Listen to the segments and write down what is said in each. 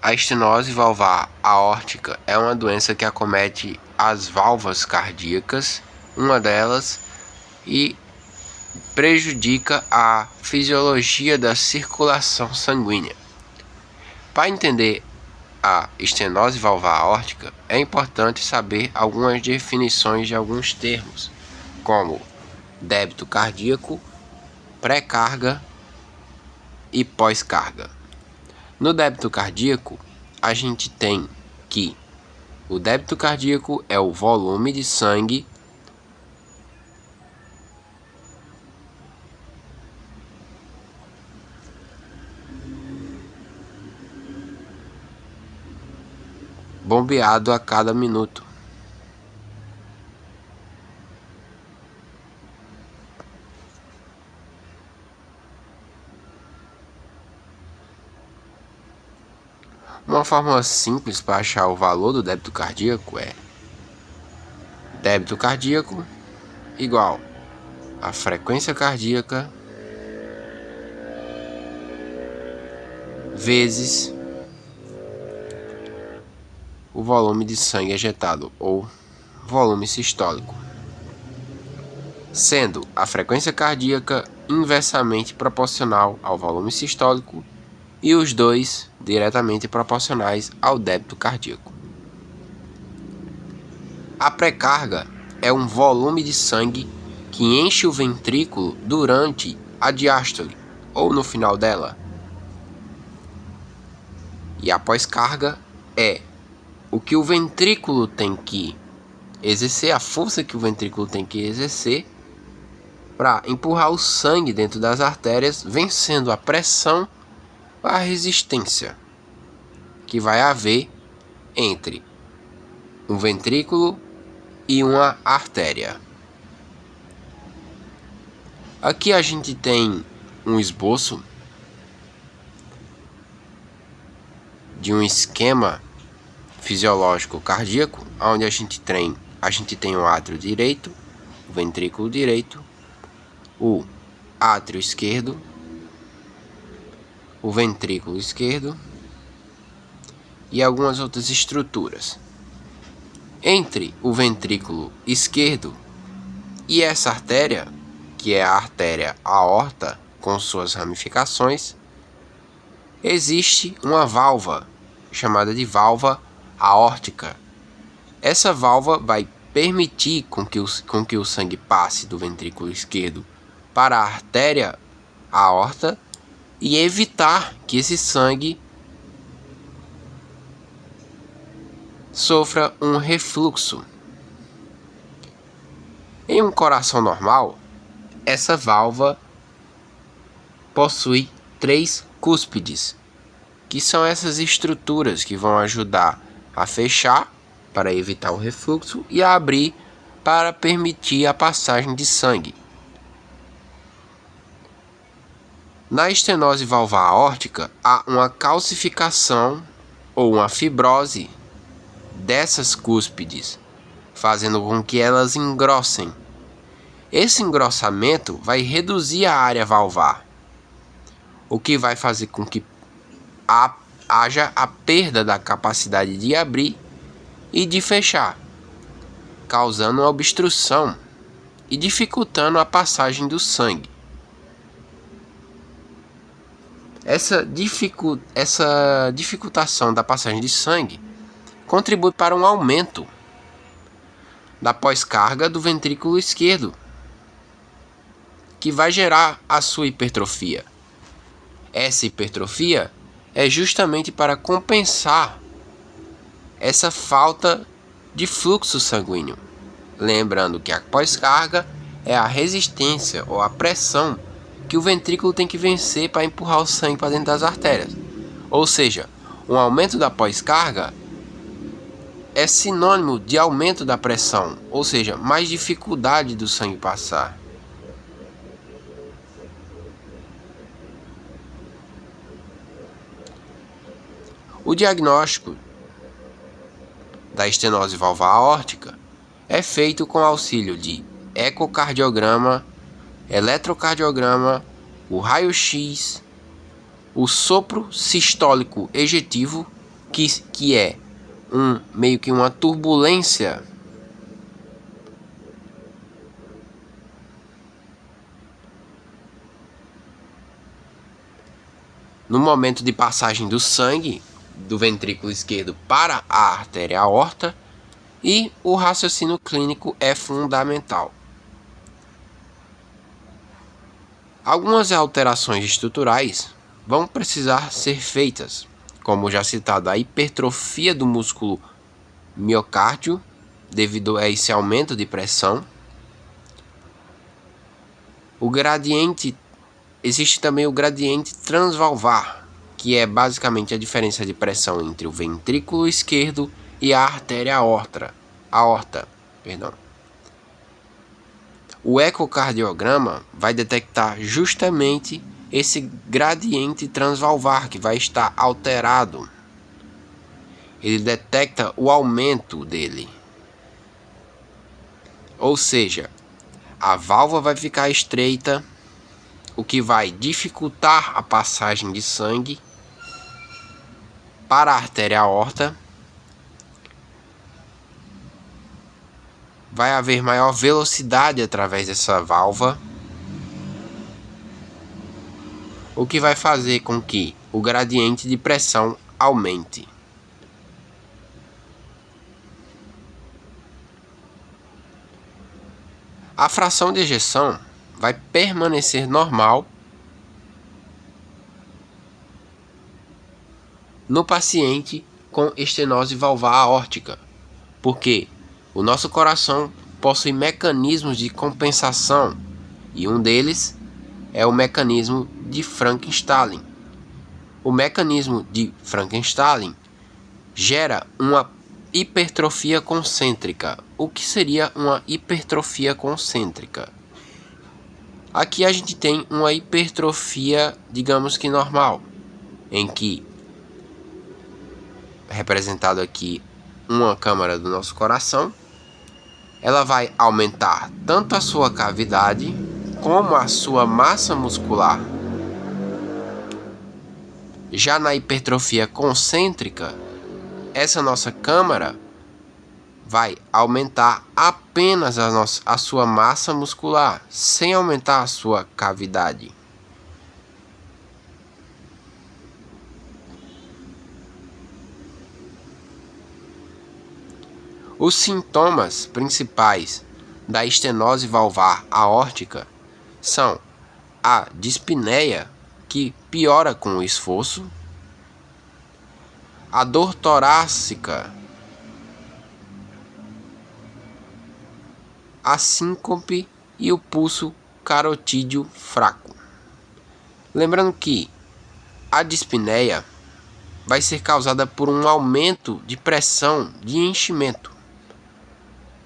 A estenose valvar aórtica é uma doença que acomete as válvulas cardíacas, uma delas, e prejudica a fisiologia da circulação sanguínea. Para entender a estenose valvar aórtica, é importante saber algumas definições de alguns termos, como débito cardíaco, pré-carga e pós-carga. No débito cardíaco, a gente tem que o débito cardíaco é o volume de sangue bombeado a cada minuto. Uma forma simples para achar o valor do débito cardíaco é débito cardíaco igual a frequência cardíaca vezes o volume de sangue ejetado, ou volume sistólico, sendo a frequência cardíaca inversamente proporcional ao volume sistólico e os dois diretamente proporcionais ao débito cardíaco. A pré-carga é um volume de sangue que enche o ventrículo durante a diástole ou no final dela. E a pós-carga é o que o ventrículo tem que exercer, a força que o ventrículo tem que exercer para empurrar o sangue dentro das artérias, vencendo a pressão, a resistência que vai haver entre um ventrículo e uma artéria. Aqui a gente tem um esboço de um esquema fisiológico cardíaco, onde a gente tem o átrio direito, o ventrículo direito, o átrio esquerdo, o ventrículo esquerdo e algumas outras estruturas. Entre o ventrículo esquerdo e essa artéria, que é a artéria aorta com suas ramificações, existe uma válvula chamada de válvula aórtica. Essa válvula vai permitir com que o sangue passe do ventrículo esquerdo para a artéria aorta e evitar que esse sangue sofra um refluxo. Em um coração normal, essa válvula possui 3 cúspides, que são essas estruturas que vão ajudar a fechar para evitar o refluxo e a abrir para permitir a passagem de sangue. Na estenose valvar aórtica, há uma calcificação ou uma fibrose dessas cúspides, fazendo com que elas engrossem. Esse engrossamento vai reduzir a área valvar, o que vai fazer com que haja a perda da capacidade de abrir e de fechar, causando uma obstrução e dificultando a passagem do sangue. Essa dificultação da passagem de sangue contribui para um aumento da pós-carga do ventrículo esquerdo, que vai gerar a sua hipertrofia. Essa hipertrofia é justamente para compensar essa falta de fluxo sanguíneo. Lembrando que a pós-carga é a resistência ou a pressão que o ventrículo tem que vencer para empurrar o sangue para dentro das artérias. Ou seja, um aumento da pós-carga é sinônimo de aumento da pressão, ou seja, mais dificuldade do sangue passar. O diagnóstico da estenose valvar aórtica é feito com auxílio de ecocardiograma, eletrocardiograma, o raio-x, o sopro sistólico ejetivo que é meio que uma turbulência no momento de passagem do sangue do ventrículo esquerdo para a artéria aorta, e o raciocínio clínico é fundamental. Algumas alterações estruturais vão precisar ser feitas, como já citado, a hipertrofia do músculo miocárdio devido a esse aumento de pressão. Existe também o gradiente transvalvar, que é basicamente a diferença de pressão entre o ventrículo esquerdo e a artéria aorta. O ecocardiograma vai detectar justamente esse gradiente transvalvar que vai estar alterado. Ele detecta o aumento dele. Ou seja, a válvula vai ficar estreita, o que vai dificultar a passagem de sangue para a artéria aorta. Vai haver maior velocidade através dessa válvula, o que vai fazer com que o gradiente de pressão aumente. A fração de ejeção vai permanecer normal no paciente com estenose valvar aórtica, porque o nosso coração possui mecanismos de compensação, e um deles é o mecanismo de Frankenstein. O mecanismo de Frankenstein gera uma hipertrofia concêntrica. O que seria uma hipertrofia concêntrica? Aqui a gente tem uma hipertrofia, digamos que normal, em que, representado aqui uma câmara do nosso coração, ela vai aumentar tanto a sua cavidade como a sua massa muscular. Já na hipertrofia concêntrica, essa nossa câmara vai aumentar apenas a sua massa muscular, sem aumentar a sua cavidade. Os sintomas principais da estenose valvar aórtica são a dispneia, que piora com o esforço, a dor torácica, a síncope e o pulso carotídeo fraco. Lembrando que a dispneia vai ser causada por um aumento de pressão de enchimento.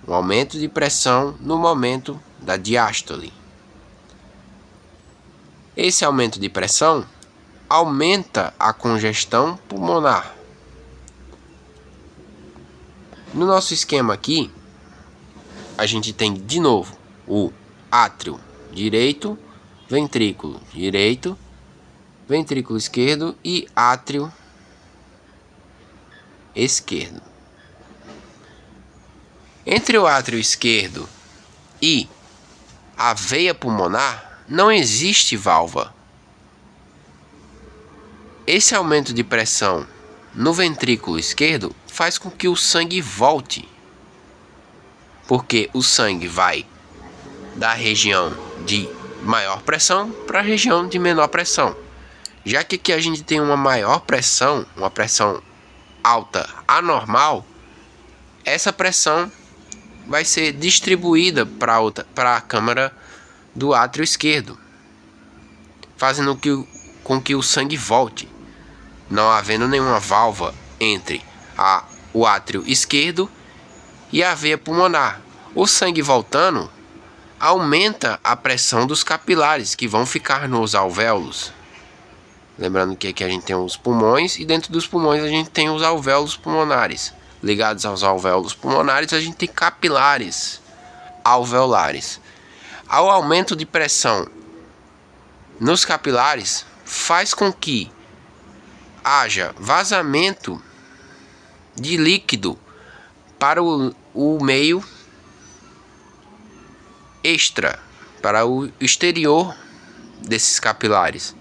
Um aumento de pressão no momento da diástole. Esse aumento de pressão aumenta a congestão pulmonar. No nosso esquema aqui, a gente tem de novo o átrio direito, ventrículo esquerdo e átrio esquerdo. Entre o átrio esquerdo e a veia pulmonar não existe válvula. Esse aumento de pressão no ventrículo esquerdo faz com que o sangue volte, porque o sangue vai da região de maior pressão para a região de menor pressão. Já que aqui a gente tem uma maior pressão, uma pressão alta anormal, essa pressão vai ser distribuída para a câmara do átrio esquerdo, fazendo com que o sangue volte, não havendo nenhuma válvula entre o átrio esquerdo e a veia pulmonar. O sangue voltando aumenta a pressão dos capilares que vão ficar nos alvéolos. Lembrando que aqui a gente tem os pulmões e dentro dos pulmões a gente tem os alvéolos pulmonares. Ligados aos alvéolos pulmonares a gente tem capilares alveolares. Ao aumento de pressão nos capilares faz com que haja vazamento de líquido para o meio extra, para o exterior desses capilares,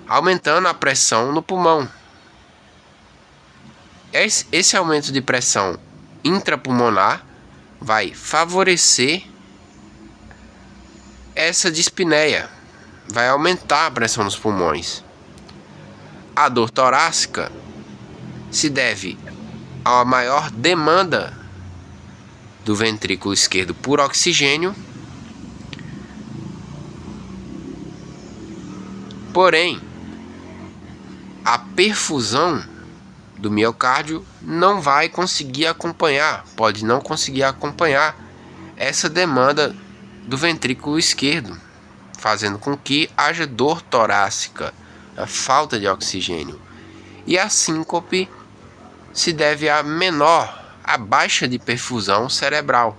aumentando a pressão no pulmão. Esse aumento de pressão intrapulmonar vai favorecer essa dispneia, vai aumentar a pressão nos pulmões. A dor torácica se deve a maior demanda do ventrículo esquerdo por oxigênio, porém, a perfusão do miocárdio não vai conseguir acompanhar, pode não conseguir acompanhar essa demanda do ventrículo esquerdo, fazendo com que haja dor torácica, a falta de oxigênio. E a síncope se deve a baixa de perfusão cerebral.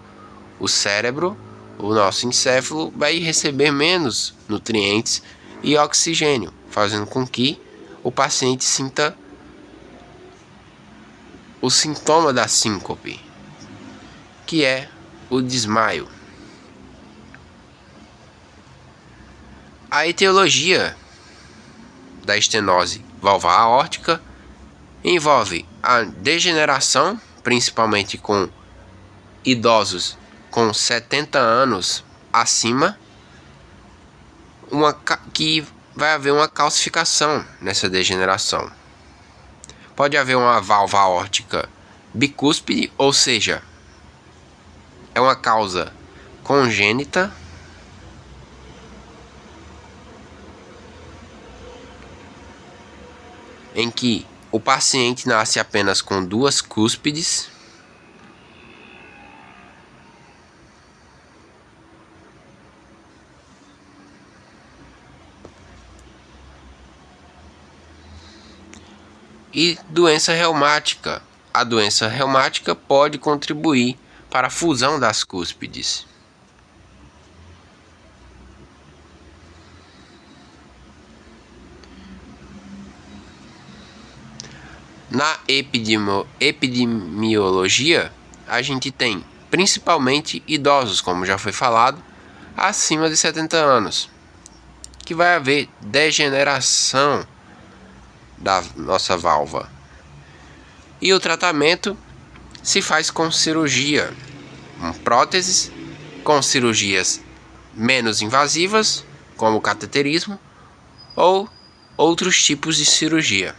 O cérebro, o nosso encéfalo, vai receber menos nutrientes e oxigênio, fazendo com que o paciente sinta o sintoma da síncope, que é o desmaio. A etiologia da estenose valvar aórtica envolve a degeneração, principalmente com idosos com 70 anos acima, que vai haver uma calcificação nessa degeneração. Pode haver uma válvula aórtica bicúspide, ou seja, é uma causa congênita, em que o paciente nasce apenas com duas cúspides, e doença reumática. A doença reumática pode contribuir para a fusão das cúspides. Na epidemiologia, a gente tem principalmente idosos, como já foi falado, acima de 70 anos, que vai haver degeneração da nossa válvula. E o tratamento se faz com cirurgia, com próteses, com cirurgias menos invasivas, como o cateterismo, ou outros tipos de cirurgia.